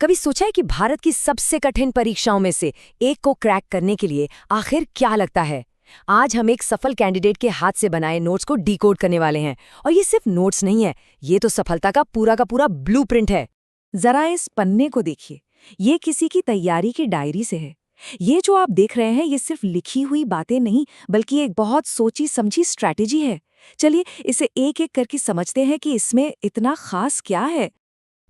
कभी सोचा है कि भारत की सबसे कठिन परीक्षाओं में से एक को क्रैक करने के लिए आखिर क्या लगता है? आज हम एक सफल कैंडिडेट के हाथ से बनाए नोट्स को डिकोड करने वाले हैं। और ये सिर्फ नोट्स नहीं है, ये तो सफलता का पूरा ब्लूप्रिंट है। जरा इस पन्ने को देखिए, ये किसी की तैयारी की डायरी से है। ये जो आप देख रहे हैं, ये सिर्फ लिखी हुई बातें नहीं, बल्कि एक बहुत सोची समझी स्ट्रैटेजी है। चलिए इसे एक एक करके समझते हैं कि इसमें इतना खास क्या है।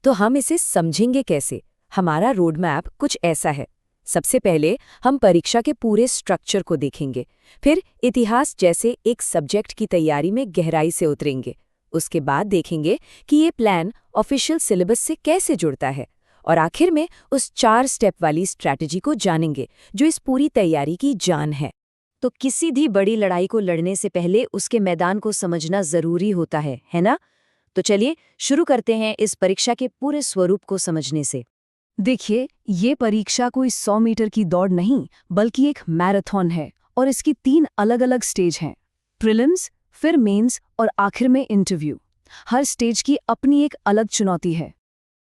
तो हम इसे समझेंगे कैसे? हमारा रोड मैप कुछ ऐसा है। सबसे पहले हम परीक्षा के पूरे स्ट्रक्चर को देखेंगे, फिर इतिहास जैसे एक सब्जेक्ट की तैयारी में गहराई से उतरेंगे। उसके बाद देखेंगे कि ये प्लान ऑफिशियल सिलेबस से कैसे जुड़ता है, और आखिर में उस 4 स्टेप वाली स्ट्रैटेजी को जानेंगे जो इस पूरी तैयारी की जान है। तो किसी भी बड़ी लड़ाई को लड़ने से पहले उसके मैदान को समझना जरूरी होता है ना? तो चलिए शुरू करते हैं इस परीक्षा के पूरे स्वरूप को समझने से। देखिए, ये परीक्षा कोई 100 मीटर की दौड़ नहीं, बल्कि एक मैराथन है, और इसकी 3 अलग-अलग स्टेज हैं: प्रीलिम्स, फिर मेंस और आखिर में इंटरव्यू। हर स्टेज की अपनी एक अलग चुनौती है।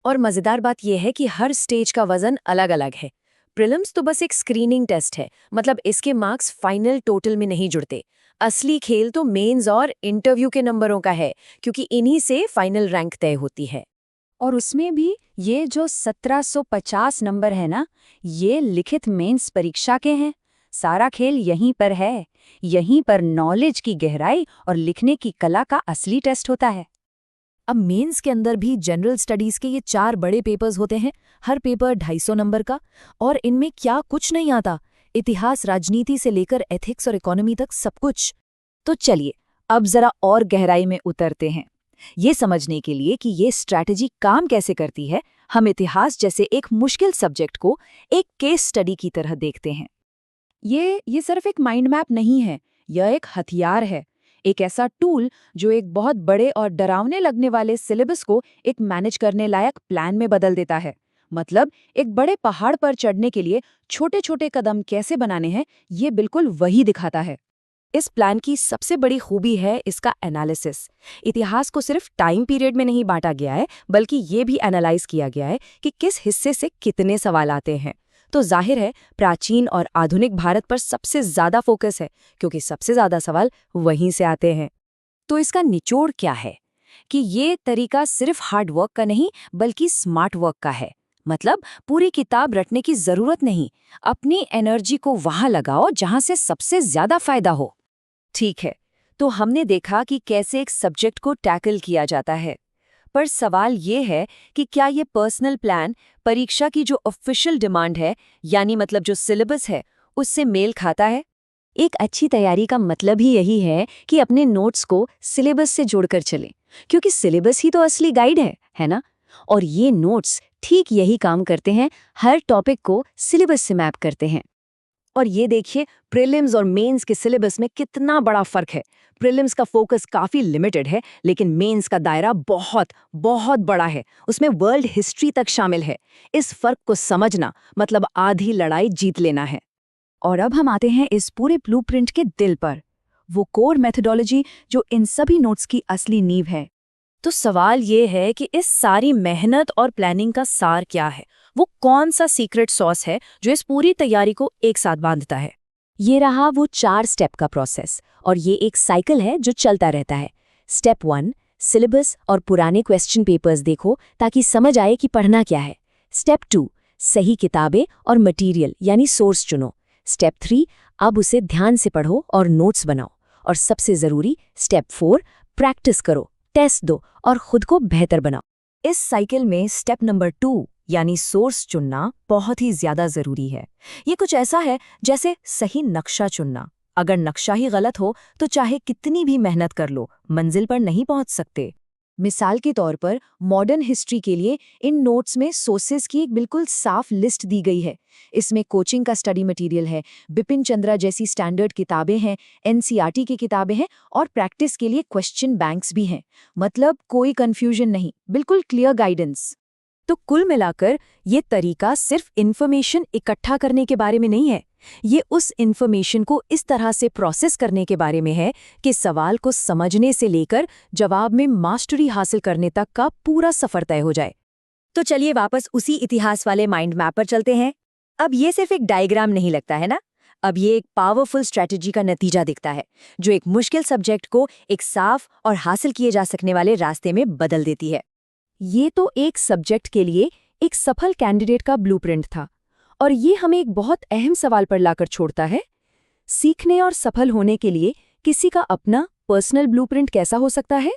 और मजेदार बात यह है कि हर स्टेज का वजन अलग-अलग है। प्रीलिम्स तो बस एक स्क्रीनिंग टेस्ट है, मतलब इसके मार्क्स फाइनल टोटल में नहीं जुड़ते। असली खेल तो मेंस और इंटरव्यू के नंबरों का है, क्योंकि इन्हीं से फाइनल रैंक तय होती है। और उसमें भी ये जो 1750 नंबर है ना, ये लिखित मेंस परीक्षा के हैं। सारा खेल यहीं पर है। यहीं पर नॉलेज की गहराई और लिखने की कला का असली टेस्ट होता है। अब मेंस के अंदर भी जनरल स्टडीज के ये 4 बड़े पेपर्स होते हैं, हर पेपर 250 नंबर का। और इनमें क्या कुछ नहीं आता, इतिहास, राजनीति से लेकर एथिक्स और इकोनॉमी तक सब कुछ। तो चलिए अब जरा और गहराई में उतरते हैं। ये समझने के लिए कि ये स्ट्रैटेजी काम कैसे करती है, हम इतिहास जैसे एक मुश्किल सब्जेक्ट को एक केस स्टडी की तरह देखते हैं। ये सिर्फ एक माइंड मैप नहीं है, यह एक हथियार है, एक ऐसा टूल जो एक बहुत बड़े और डरावने लगने वाले सिलेबस को एक मैनेज करने लायक प्लान में बदल देता है। मतलब एक बड़े पहाड़ पर चढ़ने के लिए छोटे छोटे कदम कैसे बनाने हैं, ये बिल्कुल वही दिखाता है। इस प्लान की सबसे बड़ी खूबी है इसका एनालिसिस। इतिहास को सिर्फ टाइम पीरियड में नहीं बांटा गया है, बल्कि ये भी एनालाइज किया गया है कि किस हिस्से से कितने सवाल आते हैं। तो जाहिर है प्राचीन और आधुनिक भारत पर सबसे ज्यादा फोकस है, क्योंकि सबसे ज्यादा सवाल वहीं से आते हैं। तो इसका निचोड़ क्या है कि ये तरीका सिर्फ हार्ड वर्क का नहीं, बल्कि स्मार्ट वर्क का है। मतलब पूरी किताब रटने की जरूरत नहीं, अपनी एनर्जी को वहां लगाओ जहां से सबसे ज्यादा फायदा हो। ठीक है, तो हमने देखा कि कैसे एक सब्जेक्ट को टैकल किया जाता है, पर सवाल ये है कि क्या ये पर्सनल प्लान परीक्षा की जो ऑफिशियल डिमांड है, यानी मतलब जो सिलेबस है, उससे मेल खाता है? एक अच्छी तैयारी का मतलब ही यही है कि अपने नोट्स को सिलेबस से जोड़कर चलें, क्योंकि सिलेबस ही तो असली गाइड है ना? और ये नोट्स ठीक यही काम करते हैं, हर टॉपिक को सिलेबस से मैप करते हैं। और ये देखिए, प्रीलिम्स और मेंस के सिलेबस में कितना बड़ा फर्क है। प्रीलिम्स का फोकस काफी लिमिटेड है, लेकिन मेंस का दायरा बहुत बहुत बड़ा है, उसमें वर्ल्ड हिस्ट्री तक शामिल है। इस फर्क को समझना मतलब आधी लड़ाई जीत लेना है। और अब हम आते हैं इस पूरे ब्लूप्रिंट के दिल पर, वो कोर मेथोडोलॉजी जो इन सभी नोट्स की असली नींव है। तो सवाल ये है कि इस सारी मेहनत और प्लानिंग का सार क्या है? वो कौन सा सीक्रेट सॉस है जो इस पूरी तैयारी को एक साथ बांधता है? ये रहा वो 4 स्टेप का प्रोसेस, और ये एक साइकिल है जो चलता रहता है। स्टेप 1, सिलेबस और पुराने क्वेश्चन पेपर्स देखो ताकि समझ आए कि पढ़ना क्या है। स्टेप 2, सही किताबें और मटेरियल यानी सोर्स चुनो। स्टेप 3, अब उसे ध्यान से पढ़ो और नोट्स बनाओ। और सबसे जरूरी स्टेप 4, प्रैक्टिस करो, टेस्ट दो और खुद को बेहतर बनाओ। इस साइकिल में स्टेप नंबर 2 यानी सोर्स चुनना बहुत ही ज्यादा जरूरी है। ये कुछ ऐसा है जैसे सही नक्शा चुनना। अगर नक्शा ही गलत हो तो चाहे कितनी भी मेहनत कर लो, मंजिल पर नहीं पहुंच सकते। मिसाल के तौर पर मॉडर्न हिस्ट्री के लिए इन नोट्स में सोर्सेज की एक बिल्कुल साफ लिस्ट दी गई है। इसमें कोचिंग का स्टडी मटेरियल है, बिपिन चंद्रा जैसी स्टैंडर्ड किताबें हैं, एनसीईआरटी की किताबें हैं, और प्रैक्टिस के लिए क्वेश्चन बैंक्स भी हैं। मतलब कोई कंफ्यूजन नहीं, बिल्कुल क्लियर गाइडेंस। तो कुल मिलाकर ये तरीका सिर्फ इन्फॉर्मेशन इकट्ठा करने के बारे में नहीं है, ये उस इन्फॉर्मेशन को इस तरह से प्रोसेस करने के बारे में है कि सवाल को समझने से लेकर जवाब में मास्टरी हासिल करने तक का पूरा सफर तय हो जाए। तो चलिए वापस उसी इतिहास वाले माइंड मैप पर चलते हैं। अब ये सिर्फ एक डायग्राम नहीं लगता है ना, अब ये एक पावरफुल स्ट्रेटजी का नतीजा दिखता है, जो एक मुश्किल सब्जेक्ट को एक साफ और हासिल किए जा सकने वाले रास्ते में बदल देती है। ये तो एक सब्जेक्ट के लिए एक सफल कैंडिडेट का ब्लूप्रिंट था, और ये हमें एक बहुत अहम सवाल पर लाकर छोड़ता है। सीखने और सफल होने के लिए किसी का अपना पर्सनल ब्लूप्रिंट कैसा हो सकता है?